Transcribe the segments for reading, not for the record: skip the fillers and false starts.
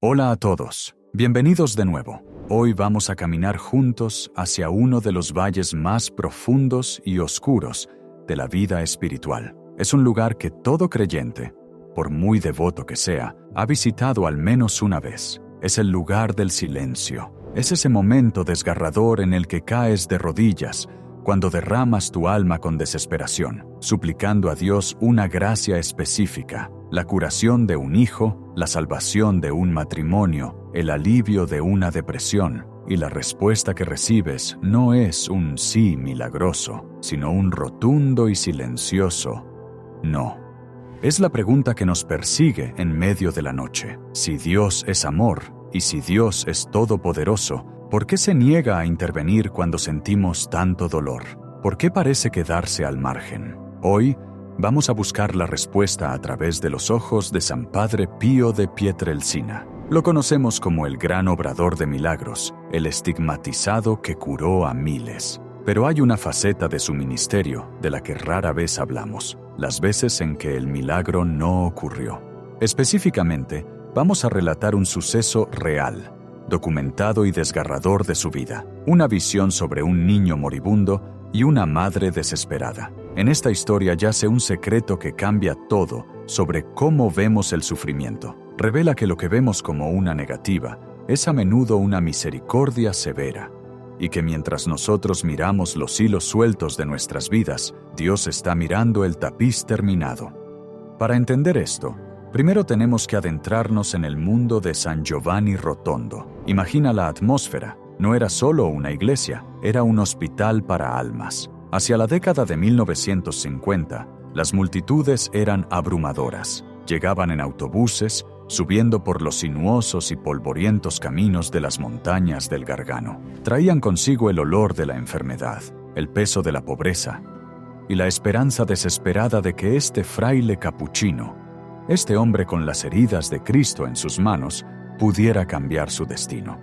Hola a todos, bienvenidos de nuevo. Hoy vamos a caminar juntos hacia uno de los valles más profundos y oscuros de la vida espiritual. Es un lugar que todo creyente, por muy devoto que sea, ha visitado al menos una vez. Es el lugar del silencio. Es ese momento desgarrador en el que caes de rodillas cuando derramas tu alma con desesperación, suplicando a Dios una gracia específica, la curación de un hijo, la salvación de un matrimonio, el alivio de una depresión, y la respuesta que recibes no es un sí milagroso, sino un rotundo y silencioso no. Es la pregunta que nos persigue en medio de la noche. Si Dios es amor, y si Dios es todopoderoso, ¿por qué se niega a intervenir cuando sentimos tanto dolor? ¿Por qué parece quedarse al margen? Hoy vamos a buscar la respuesta a través de los ojos de San Padre Pío de Pietrelcina. Lo conocemos como el gran obrador de milagros, el estigmatizado que curó a miles. Pero hay una faceta de su ministerio de la que rara vez hablamos, las veces en que el milagro no ocurrió. Específicamente, vamos a relatar un suceso real, documentado y desgarrador de su vida, una visión sobre un niño moribundo y una madre desesperada. En esta historia yace un secreto que cambia todo sobre cómo vemos el sufrimiento. Revela que lo que vemos como una negativa es a menudo una misericordia severa, y que mientras nosotros miramos los hilos sueltos de nuestras vidas, Dios está mirando el tapiz terminado. Para entender esto, primero tenemos que adentrarnos en el mundo de San Giovanni Rotondo. Imagina la atmósfera. No era solo una iglesia, era un hospital para almas. Hacia la década de 1950, las multitudes eran abrumadoras. Llegaban en autobuses, subiendo por los sinuosos y polvorientos caminos de las montañas del Gargano. Traían consigo el olor de la enfermedad, el peso de la pobreza y la esperanza desesperada de que este fraile capuchino, este hombre con las heridas de Cristo en sus manos, pudiera cambiar su destino.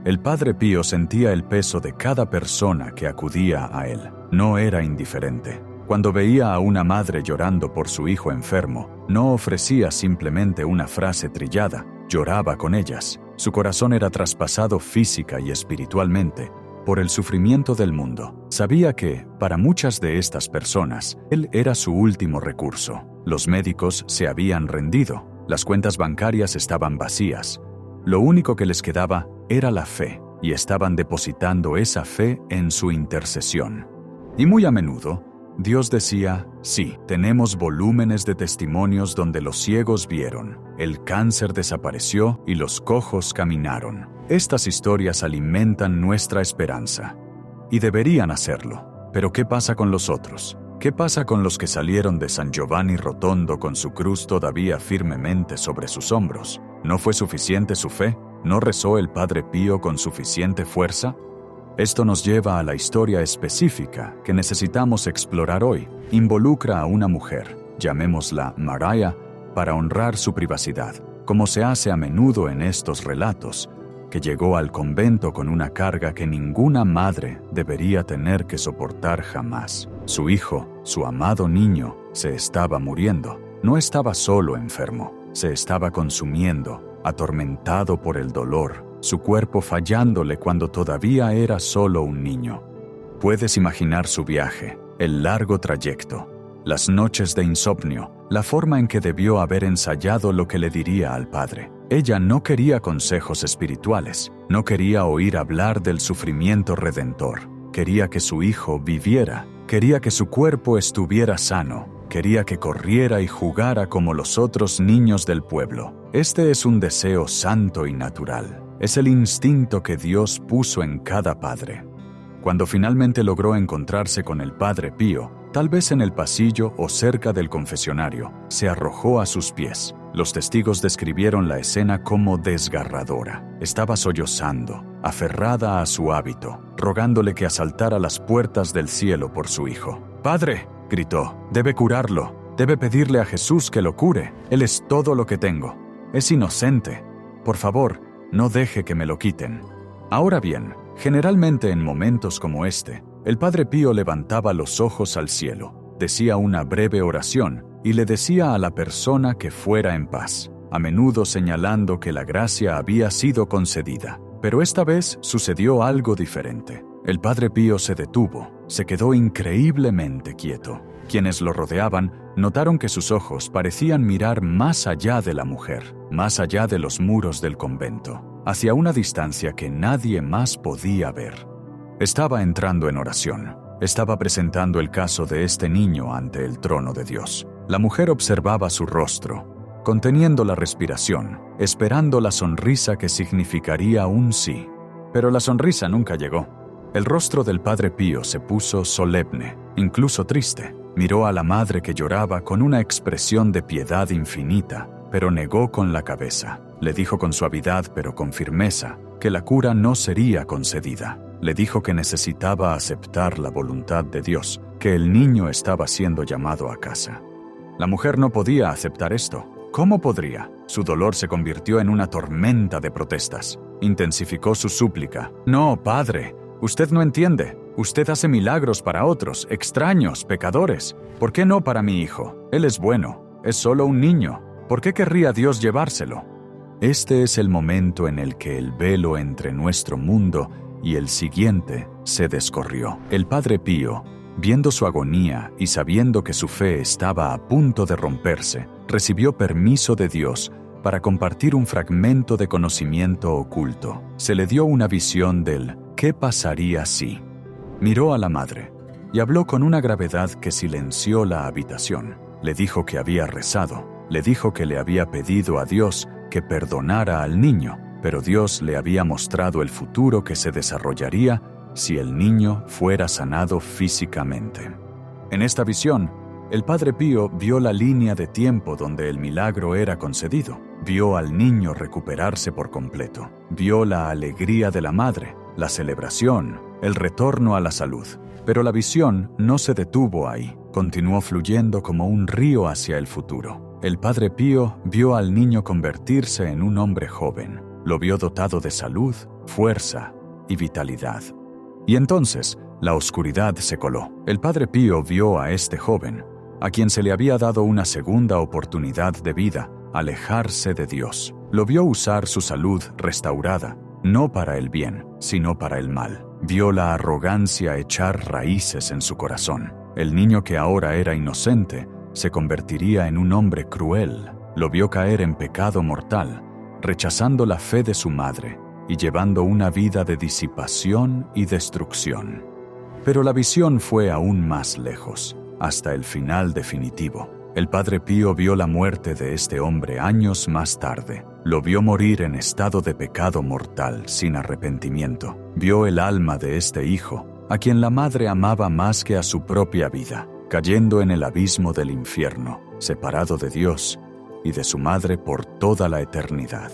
El Padre Pío sentía el peso de cada persona que acudía a él. No era indiferente. Cuando veía a una madre llorando por su hijo enfermo, no ofrecía simplemente una frase trillada, lloraba con ellas. Su corazón era traspasado física y espiritualmente por el sufrimiento del mundo. Sabía que, para muchas de estas personas, él era su último recurso. Los médicos se habían rendido, las cuentas bancarias estaban vacías. Lo único que les quedaba era la fe, y estaban depositando esa fe en su intercesión. Y muy a menudo, Dios decía, sí, tenemos volúmenes de testimonios donde los ciegos vieron, el cáncer desapareció y los cojos caminaron. Estas historias alimentan nuestra esperanza. Y deberían hacerlo. Pero ¿qué pasa con los otros? ¿Qué pasa con los que salieron de San Giovanni Rotondo con su cruz todavía firmemente sobre sus hombros? ¿No fue suficiente su fe? ¿No rezó el Padre Pío con suficiente fuerza? Esto nos lleva a la historia específica que necesitamos explorar hoy. Involucra a una mujer, llamémosla María, para honrar su privacidad, como se hace a menudo en estos relatos, que llegó al convento con una carga que ninguna madre debería tener que soportar jamás. Su hijo, su amado niño, se estaba muriendo. No estaba solo enfermo, se estaba consumiendo, atormentado por el dolor, su cuerpo fallándole cuando todavía era solo un niño. Puedes imaginar su viaje, el largo trayecto, las noches de insomnio, la forma en que debió haber ensayado lo que le diría al padre. Ella no quería consejos espirituales, no quería oír hablar del sufrimiento redentor. Quería que su hijo viviera, quería que su cuerpo estuviera sano, quería que corriera y jugara como los otros niños del pueblo. Este es un deseo santo y natural. Es el instinto que Dios puso en cada padre. Cuando finalmente logró encontrarse con el Padre Pío, tal vez en el pasillo o cerca del confesionario, se arrojó a sus pies. Los testigos describieron la escena como desgarradora. Estaba sollozando, aferrada a su hábito, rogándole que asaltara las puertas del cielo por su hijo. «Padre», gritó, «debe curarlo, debe pedirle a Jesús que lo cure. Él es todo lo que tengo. Es inocente. Por favor, no deje que me lo quiten». Ahora bien, generalmente en momentos como este, el Padre Pío levantaba los ojos al cielo, decía una breve oración y le decía a la persona que fuera en paz. a menudo señalando que la gracia había sido concedida. Pero esta vez sucedió algo diferente. El Padre Pío se detuvo, se quedó increíblemente quieto. Quienes lo rodeaban notaron que sus ojos parecían mirar más allá de la mujer, más allá de los muros del convento, hacia una distancia que nadie más podía ver. Estaba entrando en oración. Estaba presentando el caso de este niño ante el trono de Dios. La mujer observaba su rostro, conteniendo la respiración, esperando la sonrisa que significaría un sí. Pero la sonrisa nunca llegó. El rostro del Padre Pío se puso solemne, incluso triste. Miró a la madre que lloraba con una expresión de piedad infinita, pero negó con la cabeza. Le dijo con suavidad pero con firmeza que la cura no sería concedida. Le dijo que necesitaba aceptar la voluntad de Dios, que el niño estaba siendo llamado a casa. La mujer no podía aceptar esto. ¿Cómo podría? Su dolor se convirtió en una tormenta de protestas. Intensificó su súplica. No, padre, usted no entiende. Usted hace milagros para otros, extraños, pecadores. ¿Por qué no para mi hijo? Él es bueno, es solo un niño. ¿Por qué querría Dios llevárselo? Este es el momento en el que el velo entre nuestro mundo y el siguiente se descorrió. El Padre Pío, viendo su agonía y sabiendo que su fe estaba a punto de romperse, recibió permiso de Dios para compartir un fragmento de conocimiento oculto. Se le dio una visión del ¿qué pasaría si? Miró a la madre y habló con una gravedad que silenció la habitación. Le dijo que había rezado, le dijo que le había pedido a Dios que perdonara al niño, pero Dios le había mostrado el futuro que se desarrollaría si el niño fuera sanado físicamente. En esta visión, el Padre Pío vio la línea de tiempo donde el milagro era concedido. Vio al niño recuperarse por completo. Vio la alegría de la madre, la celebración, el retorno a la salud. Pero la visión no se detuvo ahí. Continuó fluyendo como un río hacia el futuro. El Padre Pío vio al niño convertirse en un hombre joven. Lo vio dotado de salud, fuerza y vitalidad. Y entonces, la oscuridad se coló. El Padre Pío vio a este joven, a quien se le había dado una segunda oportunidad de vida, alejarse de Dios. Lo vio usar su salud restaurada, no para el bien, sino para el mal. Vio la arrogancia echar raíces en su corazón. El niño que ahora era inocente se convertiría en un hombre cruel. Lo vio caer en pecado mortal, rechazando la fe de su madre y llevando una vida de disipación y destrucción. Pero la visión fue aún más lejos, hasta el final definitivo. El Padre Pío vio la muerte de este hombre años más tarde. Lo vio morir en estado de pecado mortal, sin arrepentimiento. Vio el alma de este hijo, a quien la madre amaba más que a su propia vida, cayendo en el abismo del infierno, separado de Dios y de su madre por toda la eternidad.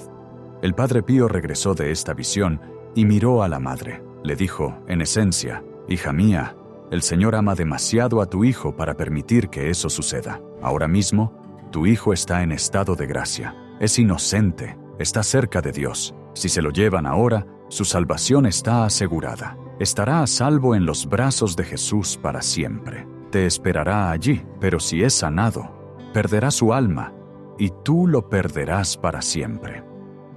El Padre Pío regresó de esta visión y miró a la madre. Le dijo, en esencia, «Hija mía, el Señor ama demasiado a tu hijo para permitir que eso suceda. Ahora mismo, tu hijo está en estado de gracia. Es inocente, está cerca de Dios. Si se lo llevan ahora, su salvación está asegurada. Estará a salvo en los brazos de Jesús para siempre. Te esperará allí, pero si es sanado, perderá su alma, y tú lo perderás para siempre».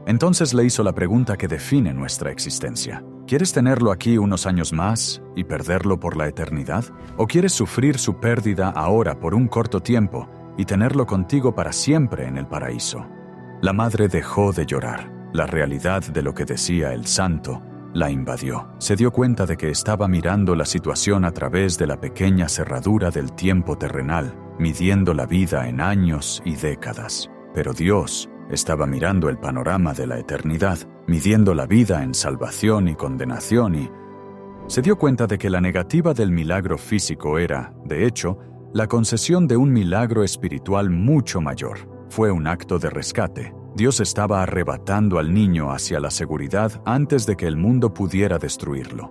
Entonces le hizo la pregunta que define nuestra existencia. ¿Quieres tenerlo aquí unos años más y perderlo por la eternidad? ¿O quieres sufrir su pérdida ahora por un corto tiempo y tenerlo contigo para siempre en el paraíso? La madre dejó de llorar. La realidad de lo que decía el santo la invadió. Se dio cuenta de que estaba mirando la situación a través de la pequeña cerradura del tiempo terrenal, midiendo la vida en años y décadas. Pero Dios estaba mirando el panorama de la eternidad, midiendo la vida en salvación y condenación, y se dio cuenta de que la negativa del milagro físico era, de hecho, la concesión de un milagro espiritual mucho mayor. Fue un acto de rescate. Dios estaba arrebatando al niño hacia la seguridad antes de que el mundo pudiera destruirlo.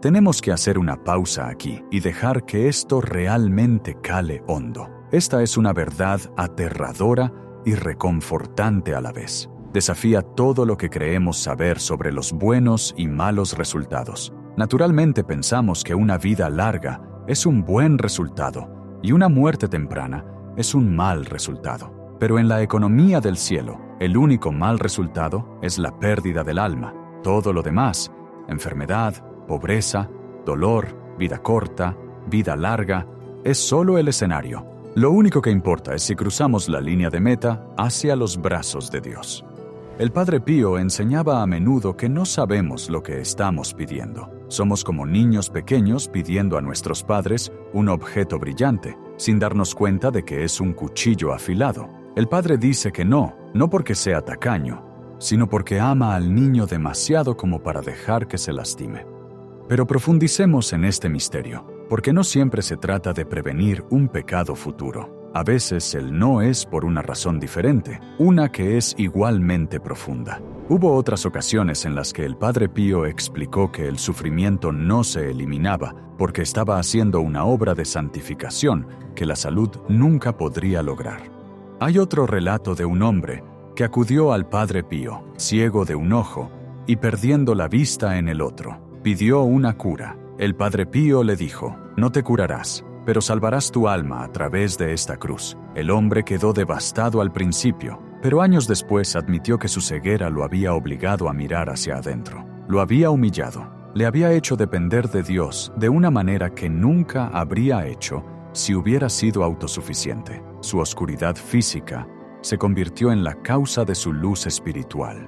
Tenemos que hacer una pausa aquí y dejar que esto realmente cale hondo. Esta es una verdad aterradora y reconfortante a la vez. Desafía todo lo que creemos saber sobre los buenos y malos resultados. Naturalmente pensamos que una vida larga es un buen resultado y una muerte temprana es un mal resultado. Pero en la economía del cielo, el único mal resultado es la pérdida del alma. Todo lo demás, enfermedad, pobreza, dolor, vida corta, vida larga, es solo el escenario. Lo único que importa es si cruzamos la línea de meta hacia los brazos de Dios. El Padre Pío enseñaba a menudo que no sabemos lo que estamos pidiendo. Somos como niños pequeños pidiendo a nuestros padres un objeto brillante, sin darnos cuenta de que es un cuchillo afilado. El Padre dice que no porque sea tacaño, sino porque ama al niño demasiado como para dejar que se lastime. Pero profundicemos en este misterio, porque no siempre se trata de prevenir un pecado futuro. A veces el no es por una razón diferente, una que es igualmente profunda. Hubo otras ocasiones en las que el Padre Pío explicó que el sufrimiento no se eliminaba porque estaba haciendo una obra de santificación que la salud nunca podría lograr. Hay otro relato de un hombre que acudió al Padre Pío, ciego de un ojo y perdiendo la vista en el otro. Pidió una cura. El Padre Pío le dijo: «No te curarás, pero salvarás tu alma a través de esta cruz». El hombre quedó devastado al principio, pero años después admitió que su ceguera lo había obligado a mirar hacia adentro. Lo había humillado, le había hecho depender de Dios de una manera que nunca habría hecho si hubiera sido autosuficiente. Su oscuridad física se convirtió en la causa de su luz espiritual.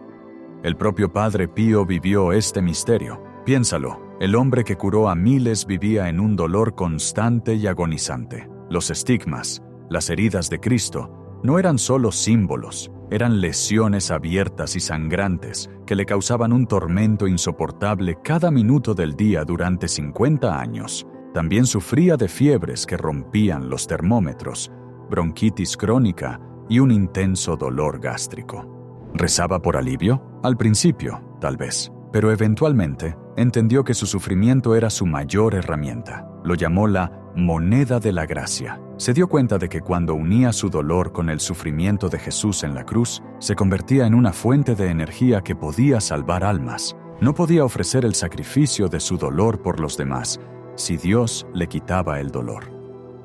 El propio Padre Pío vivió este misterio. Piénsalo, el hombre que curó a miles vivía en un dolor constante y agonizante. Los estigmas, las heridas de Cristo, no eran solo símbolos, eran lesiones abiertas y sangrantes que le causaban un tormento insoportable cada minuto del día durante 50 años. También sufría de fiebres que rompían los termómetros, bronquitis crónica y un intenso dolor gástrico. ¿Rezaba por alivio? Al principio, tal vez, pero eventualmente entendió que su sufrimiento era su mayor herramienta. Lo llamó la moneda de la gracia. Se dio cuenta de que cuando unía su dolor con el sufrimiento de Jesús en la cruz, se convertía en una fuente de energía que podía salvar almas. No podía ofrecer el sacrificio de su dolor por los demás si Dios le quitaba el dolor.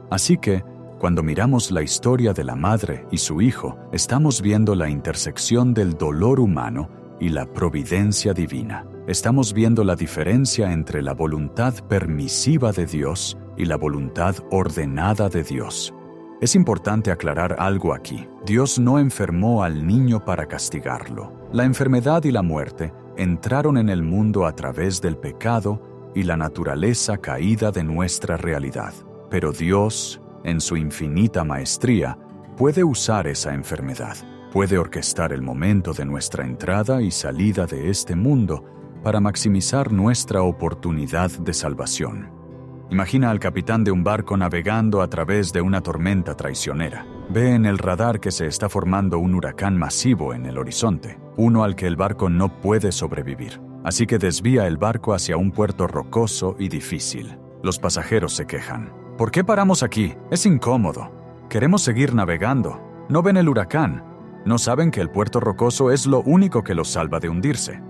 Así que, cuando miramos la historia de la madre y su hijo, estamos viendo la intersección del dolor humano y la providencia divina. Estamos viendo la diferencia entre la voluntad permisiva de Dios y la voluntad ordenada de Dios. Es importante aclarar algo aquí. Dios no enfermó al niño para castigarlo. La enfermedad y la muerte entraron en el mundo a través del pecado y la naturaleza caída de nuestra realidad. Pero Dios, en su infinita maestría, puede usar esa enfermedad. Puede orquestar el momento de nuestra entrada y salida de este mundo para maximizar nuestra oportunidad de salvación. Imagina al capitán de un barco navegando a través de una tormenta traicionera. Ve en el radar que se está formando un huracán masivo en el horizonte, uno al que el barco no puede sobrevivir. Así que desvía el barco hacia un puerto rocoso y difícil. Los pasajeros se quejan. ¿Por qué paramos aquí? Es incómodo. Queremos seguir navegando. ¿No ven el huracán? ¿No saben que el puerto rocoso es lo único que los salva de hundirse?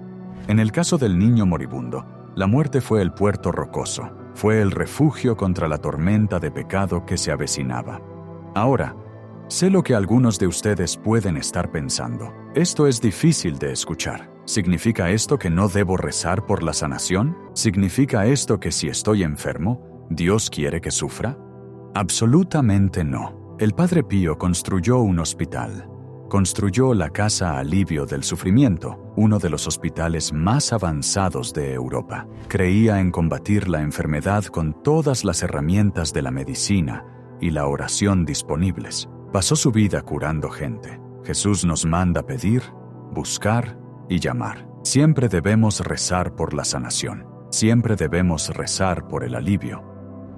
En el caso del niño moribundo, la muerte fue el puerto rocoso. Fue el refugio contra la tormenta de pecado que se avecinaba. Ahora, sé lo que algunos de ustedes pueden estar pensando. Esto es difícil de escuchar. ¿Significa esto que no debo rezar por la sanación? ¿Significa esto que si estoy enfermo, Dios quiere que sufra? Absolutamente no. El Padre Pío construyó un hospital. Construyó la Casa Alivio del Sufrimiento, uno de los hospitales más avanzados de Europa. Creía en combatir la enfermedad con todas las herramientas de la medicina y la oración disponibles. Pasó su vida curando gente. Jesús nos manda pedir, buscar y llamar. Siempre debemos rezar por la sanación. Siempre debemos rezar por el alivio.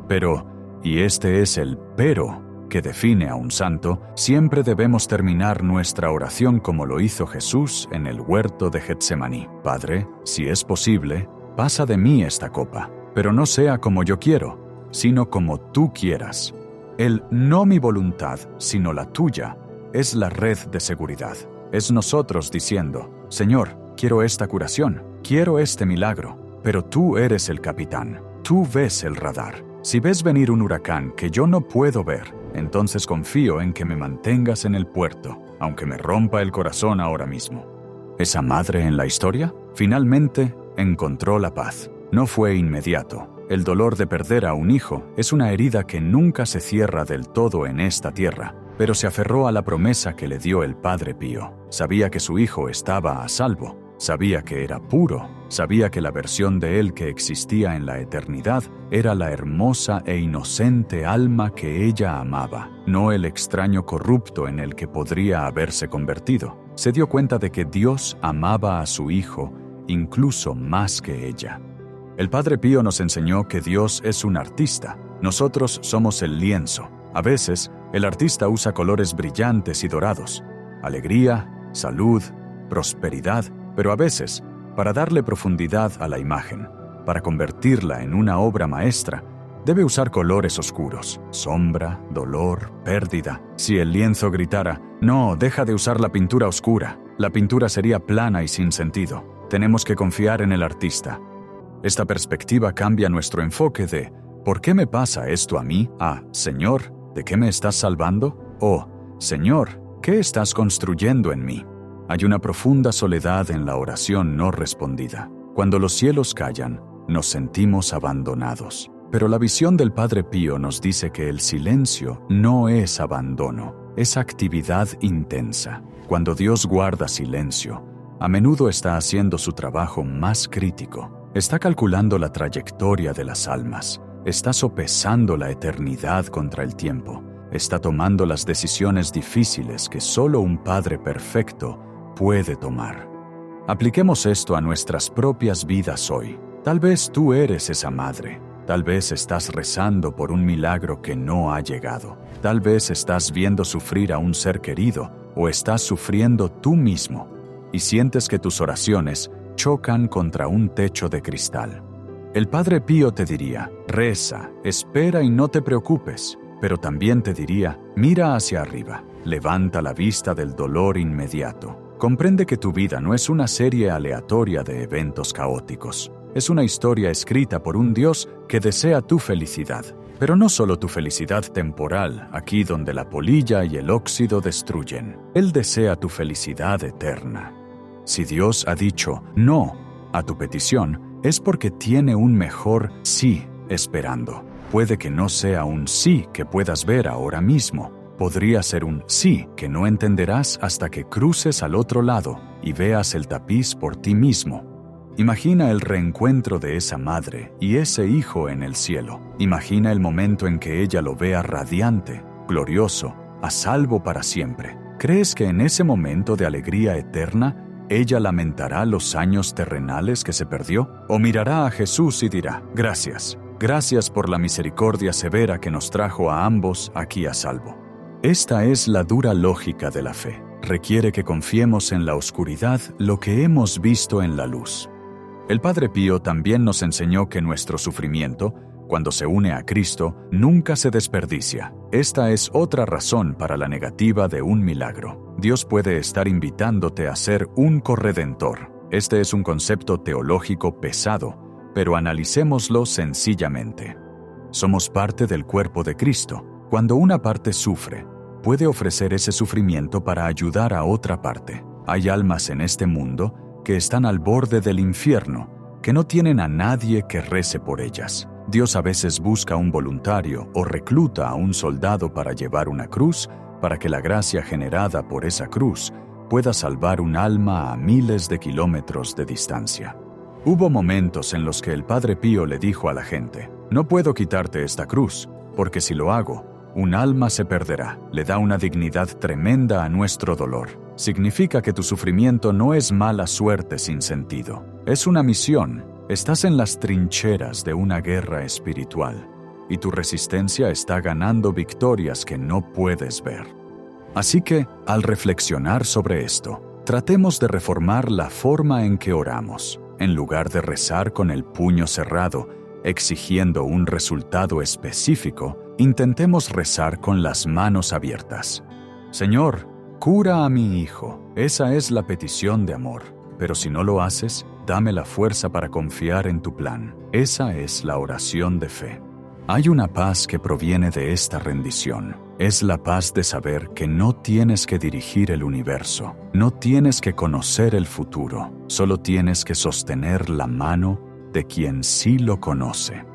Pero, y este es el pero que define a un santo, siempre debemos terminar nuestra oración como lo hizo Jesús en el huerto de Getsemaní. Padre, si es posible, pasa de mí esta copa, pero no sea como yo quiero, sino como tú quieras. El no mi voluntad, sino la tuya, es la red de seguridad. Es nosotros diciendo, Señor, quiero esta curación, quiero este milagro, pero tú eres el capitán, tú ves el radar. Si ves venir un huracán que yo no puedo ver, entonces confío en que me mantengas en el puerto, aunque me rompa el corazón ahora mismo. ¿Esa madre en la historia? Finalmente, encontró la paz. No fue inmediato. El dolor de perder a un hijo es una herida que nunca se cierra del todo en esta tierra, pero se aferró a la promesa que le dio el Padre Pío. Sabía que su hijo estaba a salvo, sabía que era puro, sabía que la versión de él que existía en la eternidad era la hermosa e inocente alma que ella amaba, no el extraño corrupto en el que podría haberse convertido. Se dio cuenta de que Dios amaba a su hijo incluso más que ella. El Padre Pío nos enseñó que Dios es un artista. Nosotros somos el lienzo. A veces, el artista usa colores brillantes y dorados, alegría, salud, prosperidad, pero a veces, para darle profundidad a la imagen, para convertirla en una obra maestra, debe usar colores oscuros, sombra, dolor, pérdida. Si el lienzo gritara, «No, deja de usar la pintura oscura», la pintura sería plana y sin sentido. Tenemos que confiar en el artista. Esta perspectiva cambia nuestro enfoque de ¿por qué me pasa esto a mí? A Señor, ¿de qué me estás salvando? O Señor, ¿qué estás construyendo en mí? Hay una profunda soledad en la oración no respondida. Cuando los cielos callan, nos sentimos abandonados. Pero la visión del Padre Pío nos dice que el silencio no es abandono, es actividad intensa. Cuando Dios guarda silencio, a menudo está haciendo su trabajo más crítico. Está calculando la trayectoria de las almas. Está sopesando la eternidad contra el tiempo. Está tomando las decisiones difíciles que solo un Padre perfecto puede tomar. Apliquemos esto a nuestras propias vidas hoy. Tal vez tú eres esa madre. Tal vez estás rezando por un milagro que no ha llegado. Tal vez estás viendo sufrir a un ser querido o estás sufriendo tú mismo y sientes que tus oraciones chocan contra un techo de cristal. El Padre Pío te diría, reza, espera y no te preocupes, pero también te diría, mira hacia arriba, levanta la vista del dolor inmediato. Comprende que tu vida no es una serie aleatoria de eventos caóticos. Es una historia escrita por un Dios que desea tu felicidad, pero no solo tu felicidad temporal, aquí donde la polilla y el óxido destruyen. Él desea tu felicidad eterna. Si Dios ha dicho no a tu petición, es porque tiene un mejor sí esperando. Puede que no sea un sí que puedas ver ahora mismo. Podría ser un sí que no entenderás hasta que cruces al otro lado y veas el tapiz por ti mismo. Imagina el reencuentro de esa madre y ese hijo en el cielo. Imagina el momento en que ella lo vea radiante, glorioso, a salvo para siempre. ¿Crees que en ese momento de alegría eterna, ella lamentará los años terrenales que se perdió? ¿O mirará a Jesús y dirá, gracias, gracias por la misericordia severa que nos trajo a ambos aquí a salvo? Esta es la dura lógica de la fe. Requiere que confiemos en la oscuridad lo que hemos visto en la luz. El Padre Pío también nos enseñó que nuestro sufrimiento, cuando se une a Cristo, nunca se desperdicia. Esta es otra razón para la negativa de un milagro. Dios puede estar invitándote a ser un corredentor. Este es un concepto teológico pesado, pero analicémoslo sencillamente. Somos parte del cuerpo de Cristo. Cuando una parte sufre, puede ofrecer ese sufrimiento para ayudar a otra parte. Hay almas en este mundo que están al borde del infierno, que no tienen a nadie que rece por ellas. Dios a veces busca un voluntario o recluta a un soldado para llevar una cruz, para que la gracia generada por esa cruz pueda salvar un alma a miles de kilómetros de distancia. Hubo momentos en los que el Padre Pío le dijo a la gente, no puedo quitarte esta cruz, porque si lo hago, un alma se perderá. Le da una dignidad tremenda a nuestro dolor. Significa que tu sufrimiento no es mala suerte sin sentido. Es una misión. Estás en las trincheras de una guerra espiritual y tu resistencia está ganando victorias que no puedes ver. Así que, al reflexionar sobre esto, tratemos de reformar la forma en que oramos. En lugar de rezar con el puño cerrado, exigiendo un resultado específico, intentemos rezar con las manos abiertas. Señor, cura a mi hijo. Esa es la petición de amor. Pero si no lo haces, dame la fuerza para confiar en tu plan. Esa es la oración de fe. Hay una paz que proviene de esta rendición. Es la paz de saber que no tienes que dirigir el universo, no tienes que conocer el futuro, solo tienes que sostener la mano de quien sí lo conoce.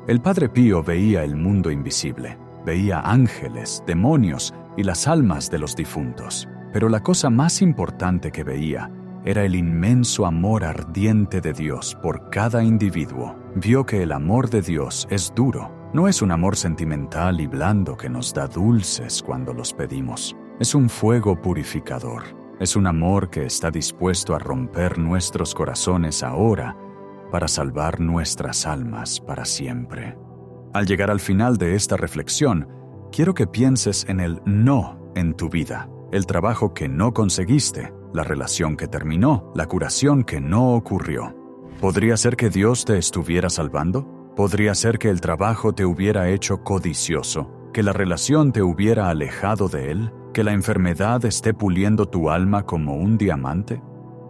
El Padre Pío veía el mundo invisible, veía ángeles, demonios y las almas de los difuntos, pero la cosa más importante que veía era el inmenso amor ardiente de Dios por cada individuo. Vio que el amor de Dios es duro. No es un amor sentimental y blando que nos da dulces cuando los pedimos. Es un fuego purificador. Es un amor que está dispuesto a romper nuestros corazones ahora para salvar nuestras almas para siempre. Al llegar al final de esta reflexión, quiero que pienses en el no en tu vida, el trabajo que no conseguiste, la relación que terminó, la curación que no ocurrió. ¿Podría ser que Dios te estuviera salvando? ¿Podría ser que el trabajo te hubiera hecho codicioso? ¿Que la relación te hubiera alejado de Él? ¿Que la enfermedad esté puliendo tu alma como un diamante?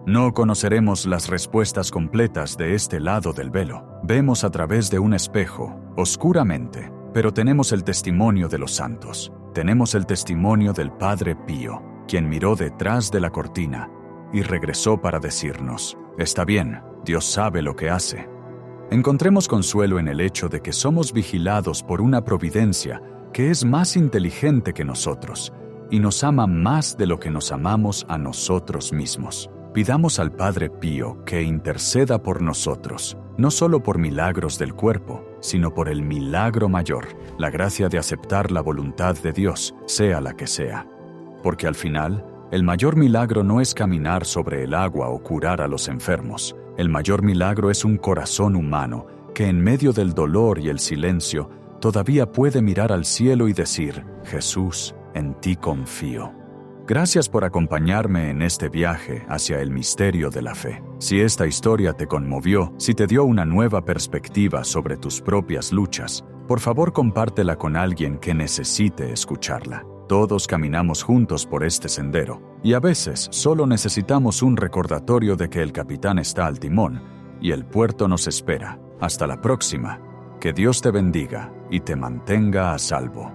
No conoceremos las respuestas completas de este lado del velo. Vemos a través de un espejo, oscuramente, pero tenemos el testimonio de los santos. Tenemos el testimonio del Padre Pío, quien miró detrás de la cortina y regresó para decirnos: está bien, Dios sabe lo que hace. Encontremos consuelo en el hecho de que somos vigilados por una providencia que es más inteligente que nosotros y nos ama más de lo que nos amamos a nosotros mismos. Pidamos al Padre Pío que interceda por nosotros, no solo por milagros del cuerpo, sino por el milagro mayor, la gracia de aceptar la voluntad de Dios, sea la que sea. Porque al final, el mayor milagro no es caminar sobre el agua o curar a los enfermos. El mayor milagro es un corazón humano que en medio del dolor y el silencio todavía puede mirar al cielo y decir: Jesús, en ti confío. Gracias por acompañarme en este viaje hacia el misterio de la fe. Si esta historia te conmovió, si te dio una nueva perspectiva sobre tus propias luchas, por favor compártela con alguien que necesite escucharla. Todos caminamos juntos por este sendero, y a veces solo necesitamos un recordatorio de que el capitán está al timón y el puerto nos espera. Hasta la próxima. Que Dios te bendiga y te mantenga a salvo.